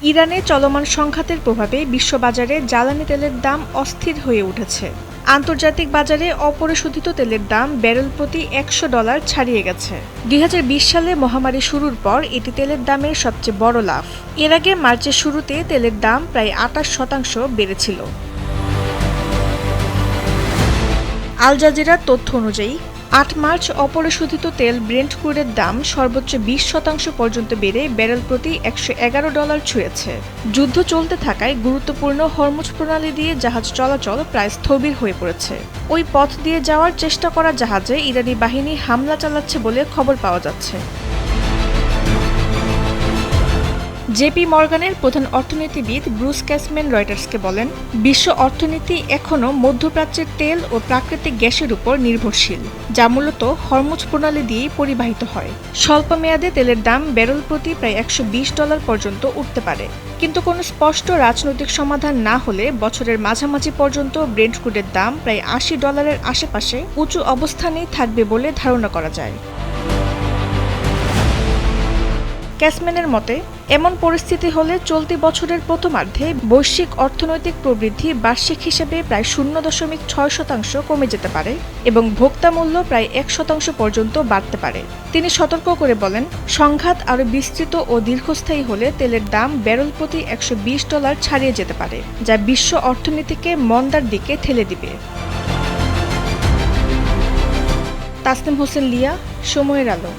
ইরানে চলমান সংঘাতের প্রভাবে বিশ্ববাজারে জ্বালানি তেলের দাম অস্থির হয়ে উঠেছে। আন্তর্জাতিক বাজারে অপরিশোধিত তেলের দাম ব্যারেল প্রতি $100 ছাড়িয়ে গেছে। 2020 সালে মহামারী শুরুর পর এটি তেলের দামের সবচেয়ে বড় লাফ। এর আগে মার্চের শুরুতে তেলের দাম প্রায় 28% বেড়েছিল। আল জাজিরার তথ্য অনুযায়ী 8 মার্চ অপরিশোধিত তেল ব্রেন্ট ক্রুডের দাম সর্বোচ্চ 20% পর্যন্ত বেড়ে ব্যারেল প্রতি $111 ছুঁয়েছে। যুদ্ধ চলতে থাকায় গুরুত্বপূর্ণ হরমুজ প্রণালী দিয়ে জাহাজ চলাচল প্রায় স্থবির হয়ে পড়েছে। ওই পথ দিয়ে যাওয়ার চেষ্টা করা জাহাজে ইরানি বাহিনী হামলা চালাচ্ছে বলে খবর পাওয়া যাচ্ছে। জেপি মর্গানের প্রধান অর্থনীতিবিদ ব্রুস ক্যাসম্যান রয়টার্সকে বলেন, বিশ্ব অর্থনীতি এখনও মধ্যপ্রাচ্যের তেল ও প্রাকৃতিক গ্যাসের উপর নির্ভরশীল, যা মূলত হরমুজ প্রণালী দিয়েই পরিবাহিত হয়। স্বল্প মেয়াদে তেলের দাম ব্যারেল প্রতি প্রায় $120 পর্যন্ত উঠতে পারে, কিন্তু কোনো স্পষ্ট রাজনৈতিক সমাধান না হলে বছরের মাঝামাঝি পর্যন্ত ব্রেন্ট ক্রুডের দাম প্রায় $80 আশেপাশে উঁচু অবস্থানেই থাকবে বলে ধারণা করা যায়। ক্যাসম্যানের মতে, এমন পরিস্থিতি হলে চলতি বছরের প্রথমার্ধে বৈশ্বিক অর্থনৈতিক প্রবৃদ্ধি বার্ষিক হিসেবে প্রায় 0.6% কমে যেতে পারে এবং ভোক্তা মূল্য প্রায় 1% পর্যন্ত বাড়তে পারে। তিনি সতর্ক করে বলেন, সংঘাত আরও বিস্তৃত ও দীর্ঘস্থায়ী হলে তেলের দাম ব্যারেল প্রতি $120 ছাড়িয়ে যেতে পারে, যা বিশ্ব অর্থনীতিকে মন্দার দিকে ঠেলে দিবে। তাসনিম হোসেন লিয়া, সময়ের আলো।